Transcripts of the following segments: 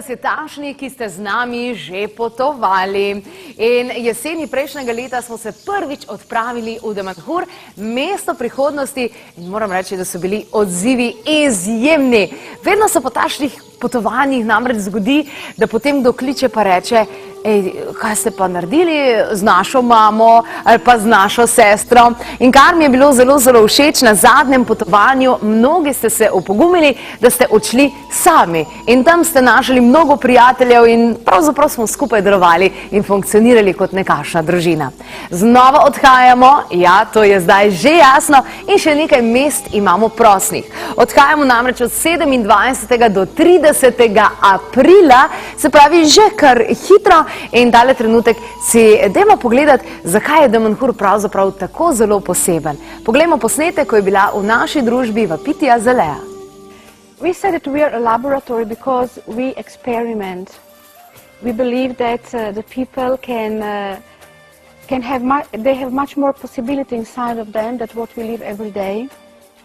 vas je takšni, ki ste z nami že potovali. In jeseni prejšnjega leta smo se prvič odpravili v Damanhur, mesto prihodnosti, in moram reči, da so bili odzivi izjemni. Vedno se po takšnih potovanjih namreč zgodi, da potem kdo kliče pa reče: "Ej, kaj ste pa naredili z našo mamo ali pa z našo sestro?" In kar mi je bilo zelo, zelo všeč na zadnjem potovanju, mnogi ste se opogumili, da ste odšli sami. In tam ste našli mnogo prijateljev in pravzaprav smo skupaj delovali in funkcionirali kot nekakšna družina. Znova odhajamo, ja, to je zdaj že jasno, in še nekaj mest imamo prostih. Odhajamo namreč od 27. do 30. aprila, se pravi že kar hitro. In tale trenutek si dajmo pogledati, zakaj je Damanhur pravzaprav tako zelo poseben. Poglejmo posnetek, ko je bila v naši družbi Vapitija Zaleja. We said that we are a laboratory because we experiment. We believe that the people they have much more possibility inside of them than what we live every day.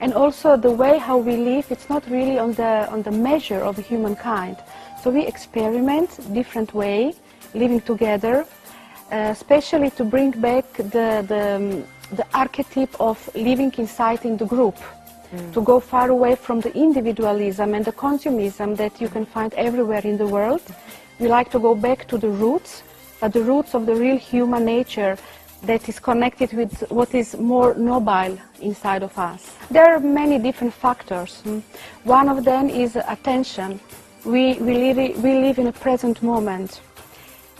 And also the way how we live, it's not really on the measure of humankind. So we experiment different way, living together, especially to bring back the archetype of living inside in the group, to go far away from the individualism and the consumism that you can find everywhere in the world. We like to go back to the roots, but the roots of the real human nature that is connected with what is more noble inside of us. There are many different factors. One of them is attention. We live in a present moment.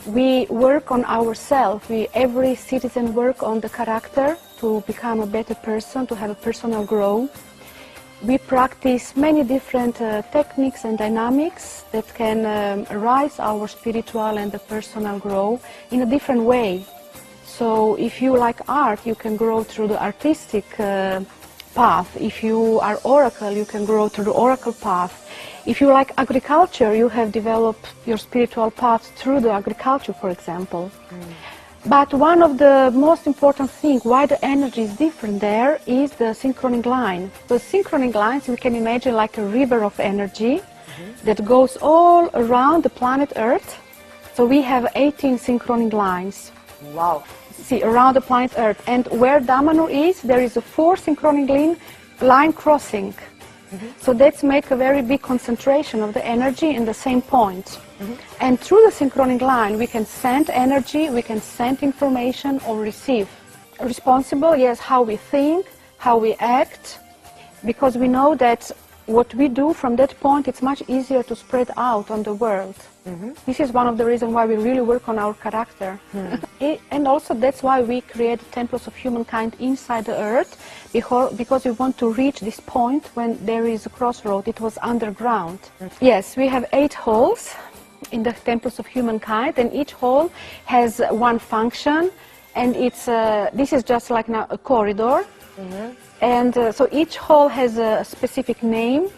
We work on ourselves. Every citizen work on the character to become a better person, to have a personal growth. We practice many different techniques and dynamics that can rise our spiritual and the personal growth in a different way. So if you like art, you can grow through the artistic path. If you are oracle, you can grow through the oracle path. If you like agriculture, you have developed your spiritual path through the agriculture, for example. But one of the most important things why the energy is different there is the synchronic line. The synchronic lines we can imagine like a river of energy that goes all around the planet Earth. So we have 18 synchronic lines. Wow. See, around the planet Earth. And where Damanhur is, there is a 4 synchronic line crossing. So that's make a very big concentration of the energy in the same point. And through the synchronic line, we can send energy, we can send information or receive. Responsible, yes, how we think, how we act, because we know that what we do from that point, it's much easier to spread out on the world. This is one of the reasons why we really work on our character. And also that's why we create temples of humankind inside the earth, because we want to reach this point when there is a crossroad. It was underground. Yes, we have 8 halls in the temples of humankind, and each hall has one function, and this is just like now a corridor. And so each hall has a specific name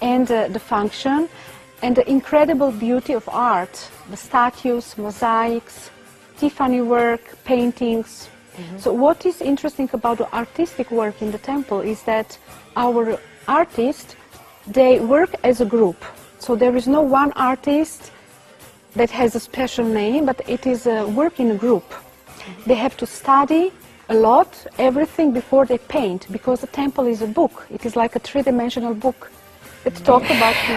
and the function and the incredible beauty of art, the statues, mosaics, Tiffany work, paintings. So what is interesting about the artistic work in the temple is that our artists, they work as a group. So there is no one artist that has a special name, but it is a work in a group. They have to study a lot, everything before they paint, because the temple is a book. It is like a 3-dimensional book.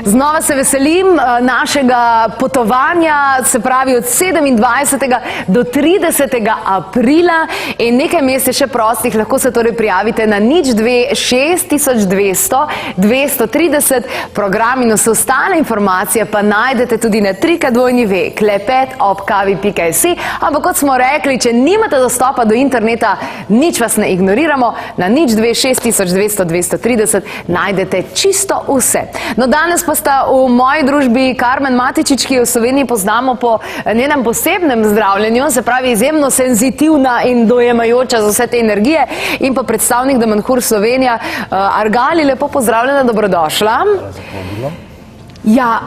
Znova se veselim našega potovanja, se pravi od 27. do 30. aprila, in nekaj mest je še prostih, lahko se torej prijavite na 026 200 program in vse ostale informacije pa najdete tudi na www.klepetobkavi.si. Ampak kot smo rekli, če nimate dostopa do interneta, nič vas ne ignoriramo, na 026 200 najdete čisto vse. No, danes pa sta v moji družbi Karmen Matičič, ki jo v Sloveniji poznamo po njenem posebnem zdravljenju, se pravi izjemno senzitivna in dojemajoča za vse te energije, in pa predstavnik Damanhur Slovenija, Argali. Lepo pozdravljena, dobrodošla. Ja,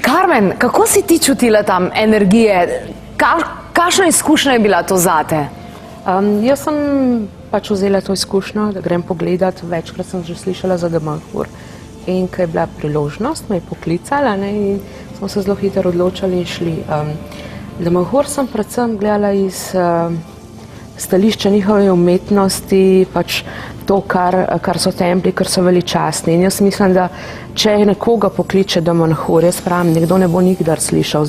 Karmen, kako si ti čutila tam energije? Kakšna izkušnja je bila to zate? Jaz sem pač vzela to izkušnjo, da grem pogledat, večkrat sem že slišala za Damanhur. In ko je bila priložnost, me je poklicala, in smo se zelo hitro odločili in šli. Damanhur sem predvsem gledala iz stališča njihove umetnosti, pač to, kar so templi, kar so veličastni. In jaz mislim, da če nekoga pokliče Damanhur, jaz pravim, nekdo ne bo nikdar slišal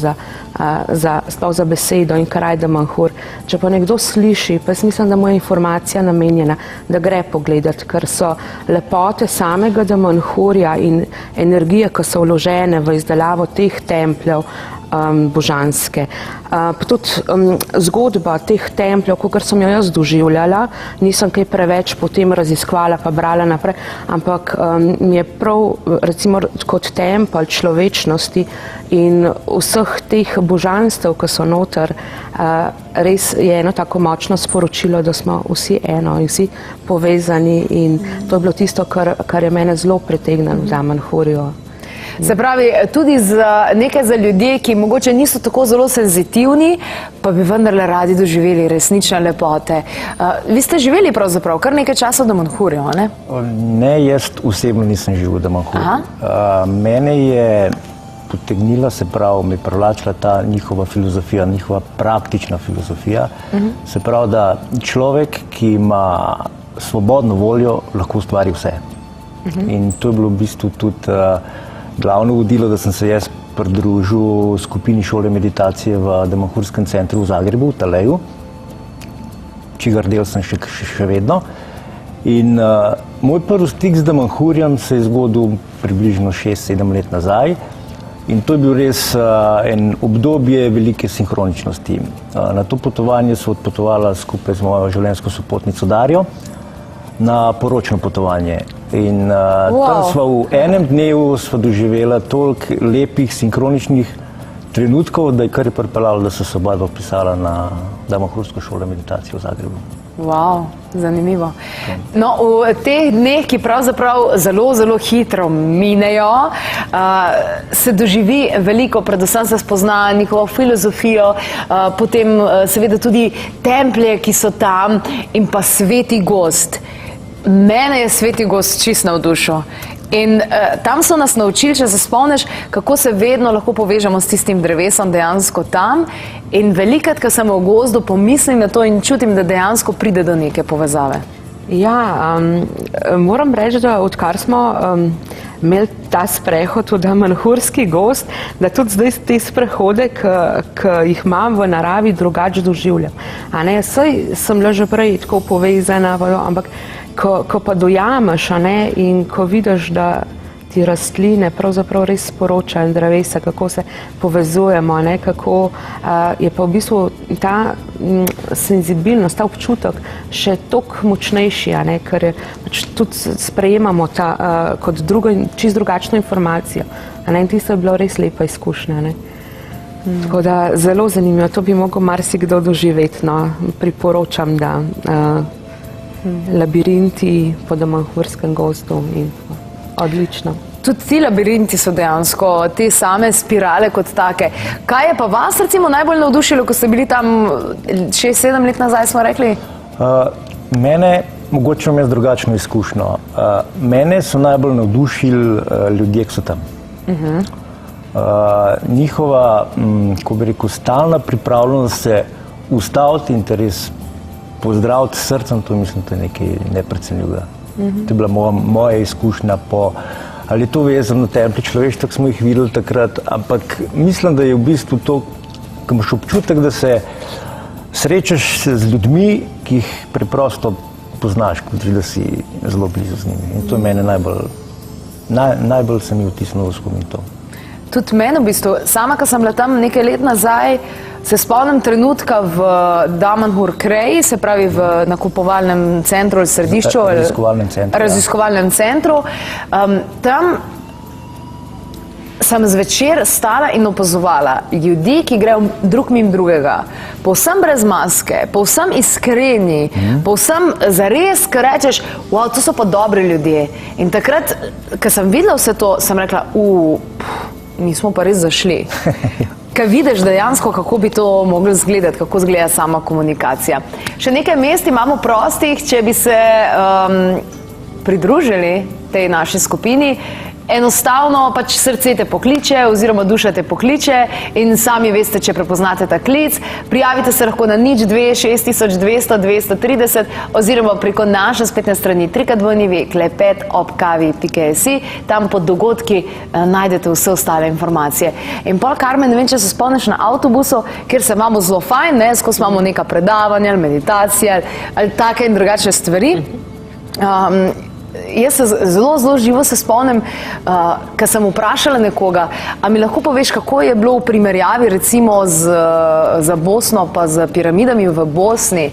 sploh za besedo in kraj Damanhur. Če pa nekdo sliši, pa jaz mislim, da mu je informacija namenjena, da gre pogledati, ker so lepote samega Damanhurja in energije, ki so vložene v izdelavo teh templjev, božanske. Pa tudi zgodba teh templjev, kakor sem jo jaz doživljala, nisem kaj preveč potem raziskvala pa brala naprej, ampak mi je prav recimo kot tempelj človečnosti in vseh teh božanstev, ki so noter, res je eno tako močno sporočilo, da smo vsi eno in vsi povezani in to je bilo tisto, kar je mene zelo pritegnilo v Damanhurju. Se pravi, tudi nekaj za ljudje, ki mogoče niso tako zelo senzitivni, pa bi vendarle radi doživeli resnične lepote. Vi ste živeli pravzaprav kar nekaj časa v Damanhurju, ne? Ne, jaz osebno nisem živel v Damanhurju. Mene je potegnila, se pravi, me je privlačila ta njihova filozofija, njihova praktična filozofija. Se pravi, da človek, ki ima svobodno voljo, lahko ustvari vse. In to je bilo v bistvu tudi glavno vodilo, da sem se jaz pridružil skupini šole meditacije v Damanhurskem centru v Zagrebu, v Taleju, čigar del sem še vedno. In moj prvi stik z Damanhurjem se je zgodil približno 6-7 let nazaj in to je bil res en obdobje velike sinhroničnosti. Na to potovanje so odpotovala skupaj z mojo življenjsko sopotnico Darjo na poročno potovanje. In tam sva v enem dnevu doživela toliko lepih, sinkroničnih trenutkov, da je kar je pripeljalo, da so se oba dva vpisala na Damanhursko šolo meditacije v Zagrebu. Wow, zanimivo. No, v teh dneh, ki pravzaprav zelo, zelo hitro minejo, se doživi veliko, predvsem se spozna njihovo filozofijo, potem seveda tudi templje, ki so tam in pa Sveti Gozd. Mene je Sveti Gozd čist navdušil. In tam so nas naučili, če se spomniš, kako se vedno lahko povežemo s tistim drevesom dejansko tam. In velikrat, ko sem v gozdu, pomislim na to in čutim, da dejansko pride do neke povezave. Ja, moram reči, da odkar smo imeli ta sprehod v Damanhurski gozd, da tudi zdaj te sprehode, ki jih imam v naravi, drugače doživljam. Saj sem bila že prej tako povezana, ampak ko pa dojameš in ko vidiš, da ti rastline pravzaprav res sporočajo in drevesa, kako se povezujemo, kako je pa v bistvu ta senzibilnost, ta občutek še toliko močnejši, ker pač tudi sprejemamo kot čisto drugačno informacijo. In tisto je bilo res lepa izkušnja. Tako da zelo zanimivo, to bi mogel marsikdo doživeti. Priporočam, da labirinti po Damanhurskem gozdu in odlično. Tudi ti labirinti so dejansko te same spirale kot take. Kaj je pa vas recimo najbolj navdušilo, ko ste bili tam 6-7 let nazaj, smo rekli? Mene, mogoče imam jaz drugačno izkušnjo, mene so najbolj navdušili ljudje, ki so tam. Njihova, ko bi rekel, stalna pripravljenost se ustaviti in te res pozdraviti s srcem, to mislim, da je nekaj neprecenljivega. To je bila moja izkušnja ali je to vezano na templje človeštva, ki smo jih videli takrat, ampak mislim, da je v bistvu to, ko imaš občutek, da se srečaš z ljudmi, ki jih preprosto poznaš, kot da si zelo blizu z njimi. In to je mene najbolj se mi vtisnilo v spomin to. Tudi meni v bistvu, sama, ko sem bila tam nekaj let nazaj, se spomnim trenutka v Damanhur Kreji, se pravi v nakupovalnem centru ali središču, raziskovalnem centru. Tam sem zvečer stala in opazovala ljudi, ki grejo drug mimo drugega, povsem brez maske, povsem iskreni, povsem zares, ko rečeš, wow, to so pa dobri ljudje. In takrat, ko sem videla vse to, sem rekla, mi smo pa res zašli. Kaj vidiš dejansko, kako bi to moglo izgledati, kako izgleda sama komunikacija. Še nekaj mest imamo prostih, če bi se pridružili tej naši skupini. enostavno pač srce te pokliče oziroma duša te pokliče in sami veste, če prepoznate ta klic. Prijavite se lahko na 02 6200 230 oziroma preko naše spletne strani www.klepetobkavi.si. Tam pod dogodki najdete vse ostale informacije. In pol, Karmen, ne vem, če se spomniš na avtobusu, kjer se imamo zelo fajn, ne, skozi imamo neka predavanja ali meditacije ali take in drugačne stvari. Jaz se zelo živo se spomnim, ko sem vprašala nekoga, a mi lahko poveš, kako je bilo v primerjavi recimo za Bosno pa z piramidami v Bosni.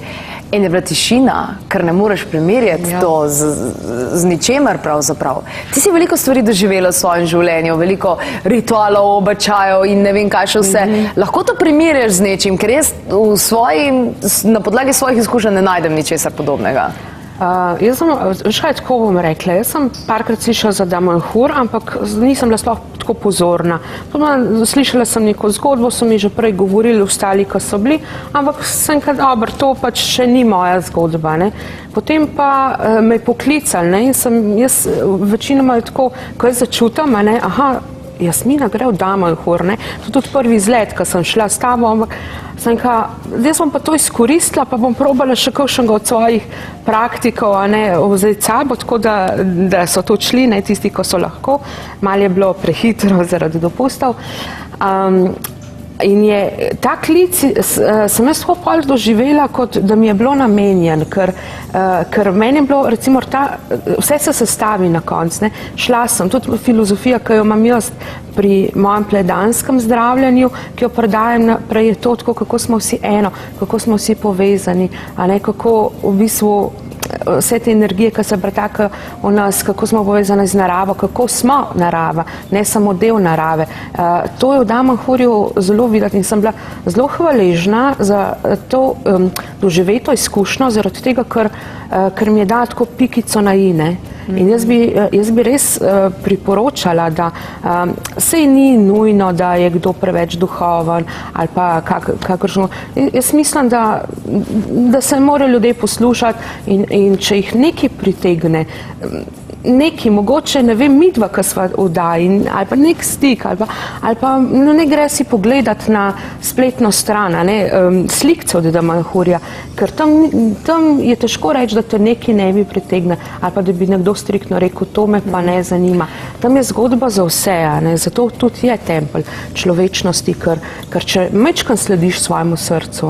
In je bila tišina, ker ne moreš primerjati to z ničemer pravzaprav. Ti si veliko stvari doživela v svojem življenju, veliko ritualov, običajev in ne vem kaj še vse. Lahko to primerjaš z nečim, ker jaz na podlagi svojih izkušenj ne najdem ničesar podobnega. Jaz sem, veš kaj, tako bom rekla, jaz sem parkrat slišala za Damanhur, ampak nisem bila sploh tako pozorna. Slišala sem neko zgodbo, so mi že prej govorili ostali, ko so bili, ampak sem kaj, dobro, to pač še ni moja zgodba, ne. Potem pa me je poklicali, ne, in sem jaz večinoma tako, ko jaz začutam, ne, aha, Jasmina gre v Damanhur, ne, to tudi prvi izlet, ko sem šla s tabo, ampak sem ka, zdaj sem pa to izkoristila, pa bom probala še kakšnega od svojih praktikov, vzeti sabo, tako da so to šli, ne, tisti, ko so lahko. Malo je bilo prehitro zaradi dopustov. In je ta klic, sem jaz tako pol doživela, kot da mi je bilo namenjen, ker meni je bilo, recimo, vse se sestavi na koncu, ne. Šla sem, tudi filozofija, ki jo imam jaz pri mojem pledanskem zdravljenju, ki jo predajam naprej, je to tako, kako smo vsi eno, kako smo vsi povezani, a ne, kako v bistvu vse te energije, ki se pretakajo v nas, kako smo povezani z naravo, kako smo narava, ne samo del narave. To je v Damanhurju zelo videti in sem bila zelo hvaležna za to doživeto izkušnjo, zaradi tega, ker mi je dala tako pikico na i, ne. In jaz bi res priporočala, da sej ni nujno, da je kdo preveč duhoven ali pa kakršno. Jaz mislim, da se morajo ljudje poslušati in če jih nekaj pritegne, neki, mogoče, ne vem, midva, ki sva vdaji, ali pa nek stik, ali pa ne gre si pogledati na spletno stran, slikce od Damanhurja, ker tam je težko reči, da te nekaj ne bi pritegne, ali pa da bi nekdo striktno rekel, to me pa ne zanima. Tam je zgodba za vse, zato tudi je tempelj človečnosti, ker če majčkeno slediš svojemu srcu,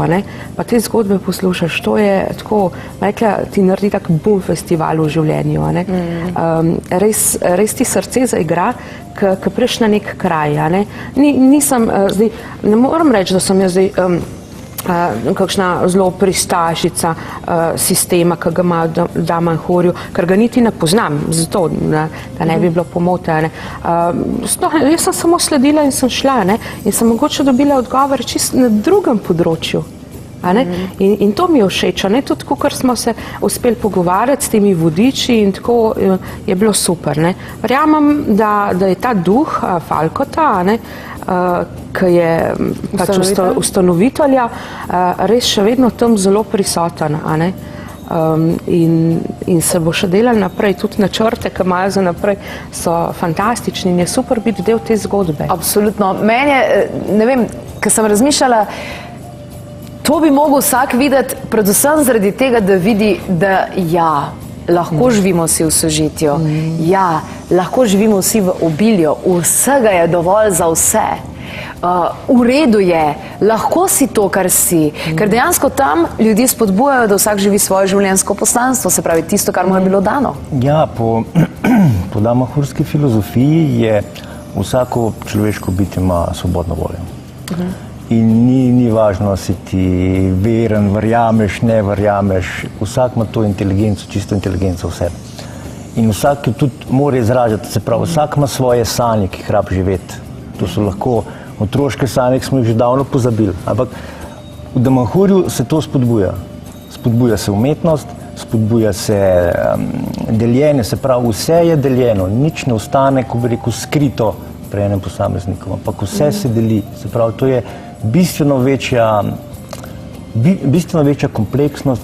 pa te zgodbe poslušaš, to je tako, rekla, ti naredi tak boom festival v življenju, res ti srce zaigra, ko preš na nek kraj, nisem, zdaj, ne moram reči, da sem jaz zdaj kakšna zelo pristašica sistema, ki ga ima v Damanhurju, ker ga niti ne poznam, zato, da ne bi bilo pomote. Jaz sem samo sledila in sem šla, in sem mogoče dobila odgovor čisto na drugem področju. In to mi je všeč, tudi ko smo se uspeli pogovarjati s temi vodiči in tako je bilo super. Verjamem, da je ta duh Falkota, ki je pač ustanovitelja, res še vedno tam zelo prisoten. In se bo še delal naprej, tudi načrte, ki imajo za naprej, so fantastični in je super biti del te zgodbe. Absolutno. Meni je, ne vem, ko sem razmišljala, to bi mogel vsak videti, predvsem zaradi tega, da vidi, da ja, lahko živimo vsi v sožitju, ja, lahko živimo vsi v obilju, vsega je dovolj za vse. V redu je, lahko si to, kar si, ker dejansko tam ljudi spodbujajo, da vsak živi svoje življenjsko poslanstvo, se pravi tisto, kar mu je bilo dano. Ja, po damanhurski filozofiji je vsako človeško bitje ima svobodno voljo. In ni važno, si ti veren, verjameš, ne verjameš, vsak ima to inteligenco, čisto inteligenco vse. In vsak jo tudi mora izražati, se pravi, vsak ima svoje sanje, ki jih rab živeti. To so lahko otroške sanje, ki smo jih že davno pozabili. Ampak v Damanhurju se to spodbuja. Spodbuja se umetnost, spodbuja se deljenje, se pravi, vse je deljeno, nič ne ostane, ko bi rekel, skrito pred enim posameznikom, ampak vse se deli. Se pravi, to je bistveno večja kompleksnost,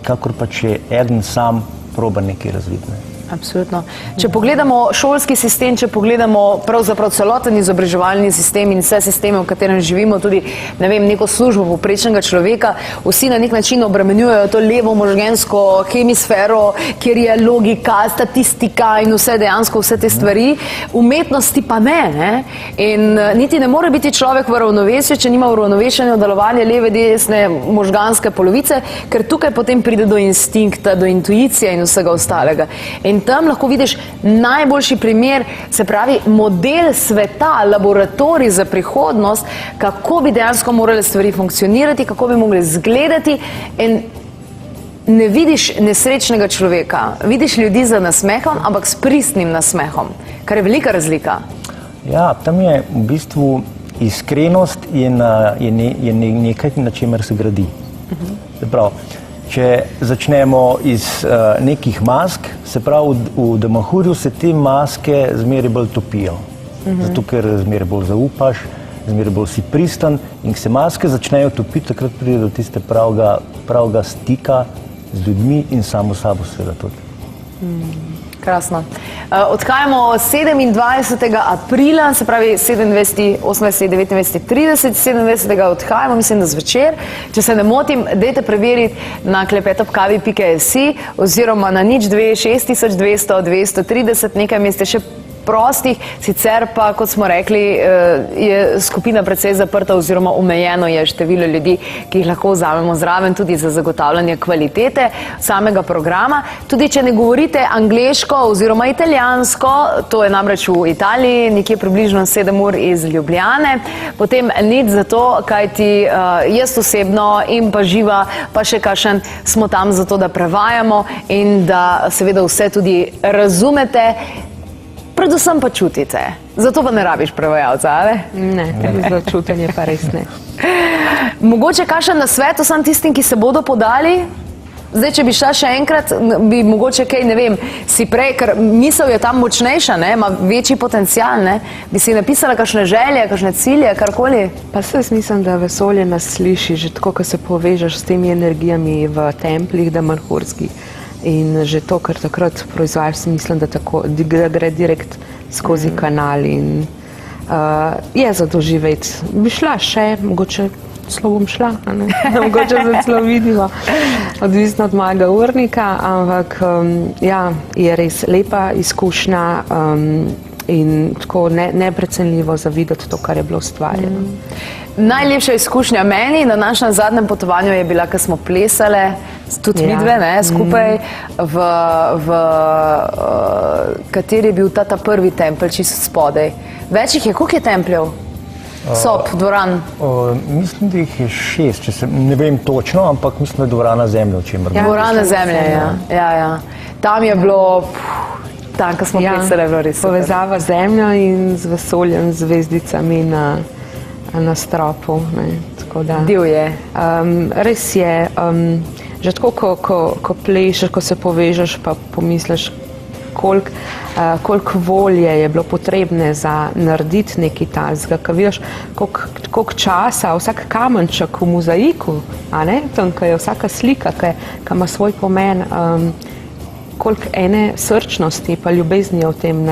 kakor pa če eden sam proba nekaj razvidne. Absolutno. Če pogledamo šolski sistem, če pogledamo pravzaprav celoten izobraževalni sistem in vse sisteme, v katerem živimo, tudi, ne vem, neko službo povprečnega človeka, vsi na nek način obremenjujejo to levo možgansko hemisfero, kjer je logika, statistika in vse dejansko vse te stvari. Umetnosti pa ne? In niti ne more biti človek v ravnovesju, če nima uravnovešenja delovanja leve, desne možganske polovice, ker tukaj potem pride do instinkta, do intuicije in vsega ostalega. In tam lahko vidiš najboljši primer, se pravi model sveta, laboratorij za prihodnost, kako bi dejansko morale stvari funkcionirati, kako bi mogli izgledati. In ne vidiš nesrečnega človeka, vidiš ljudi z nasmehom, ampak s pristnim nasmehom, kar je velika razlika. Ja, tam je v bistvu iskrenost je nekaj, na čemer se gradi. Se pravi, če začnemo iz nekih mask, se pravi, v Damanhurju se te maske zmeraj bolj topijo. Zato, ker zmeraj bolj zaupaš, zmeraj bolj si pristan in ko se maske začnejo topiti, takrat pride do tiste pravega stika z ljudmi in samo sabo seveda tudi. Krasno. Odhajamo 27. aprila, se pravi 27., 28., 29., 30. 27. odhajamo, mislim, da zvečer. Če se ne motim, dajte preveriti na klepetobkavi.si oziroma na 02 6200 230, nekaj mest je še prostih, sicer pa, kot smo rekli, je skupina precej zaprta oziroma omejeno je število ljudi, ki jih lahko vzamemo zraven tudi za zagotavljanje kvalitete samega programa. Tudi če ne govorite angleško oziroma italijansko, to je namreč v Italiji, nekje približno 7 ur iz Ljubljane, potem nič za to, kajti jaz osebno in pa Živa, pa še kakšen, smo tam zato, da prevajamo in da seveda vse tudi razumete, predvsem pa čutite. Zato pa ne rabiš prevajalca, ali? Ne, za čutenje pa res ne. Mogoče kakšen nasvet vsem tistim, ki se bodo podali? Zdaj, če bi šla še enkrat, bi mogoče kaj, ne vem, si prej, ker misel je tam močnejša, ne, ima večji potencial, ne, bi si napisala kakšne želje, kakšne cilje, karkoli? Pa se jaz mislim, da vesolje nas sliši, že tako, ko se povežeš s temi energijami v templih damanhurskih. In že to, kar takrat proizvajaš, si mislim, da gre direkt skozi kanal in je za doživeti. Bi šla še, mogoče celo bom šla, mogoče se celo vidimo, odvisno od mojega urnika, ampak ja, je res lepa izkušnja in tako neprecenljivo za videti to, kar je bilo ustvarjeno. Najlepša izkušnja meni na našem zadnjem potovanju je bila, ko smo plesale, tudi midve, skupaj, v kateri je bil ta prvi tempelj, čisto spodaj. Več jih je, koliko je templjev? Sob, dvoran? Mislim, da jih je 6, ne vem točno, ampak mislim, da je dvorana Zemlje, o čemer. Dvorana Zemlje, ja. Tam je bilo, tam, ko smo plesale, je bilo res. Povezava z Zemljo in z vesoljem, z zvezdicami na stropu. Divje. Res je, že tako, ko plešeš, ko se povežeš, pa pomisliš, koliko volje je bilo potrebne za narediti nekaj takega, ko vidiš, koliko časa, vsak kamenček v mozaiku, tam, ko je vsaka slika, ki ima svoj pomen, koliko ene srčnosti pa ljubezni je v tem,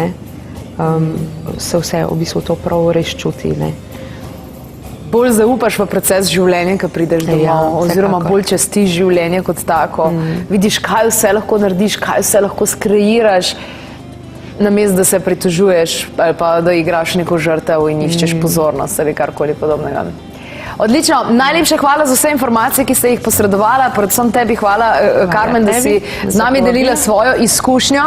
se vse v bistvu to prav res čuti. Bolj zaupaš v proces življenja, ko prideš domov, oziroma bolj častiš življenje kot tako. Vidiš, kaj vse lahko narediš, kaj vse lahko skreiraš, namesto da se pritožuješ ali pa da igraš neko žrtev in iščeš pozornost ali karkoli podobnega. Odlično, najlepša hvala za vse informacije, ki ste jih posredovala, predvsem tebi hvala, Karmen, da si z nami delila svojo izkušnjo,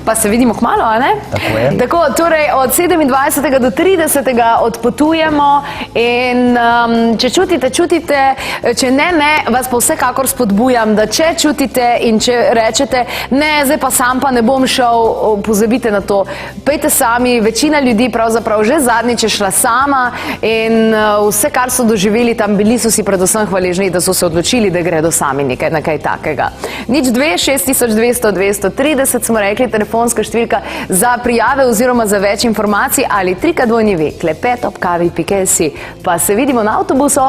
pa se vidimo kmalu, a ne? Tako je. Tako, torej od 27. do 30. odpotujemo in če čutite, če ne, vas pa vsekakor spodbujam, da če čutite in če rečete, ne, zdaj pa sam pa ne bom šel, pozabite na to, pejte sami, večina ljudi pravzaprav že zadnjič je šla sama in vse, kar so doživeli tam, bili so si predvsem hvaležni, da so se odločili, da gredo sami na kaj takega. 02 6200 230 smo rekli, telefonska številka za prijave oziroma za več informacij ali 3x2 klepetobkavi.si. Pa se vidimo na avtobusu.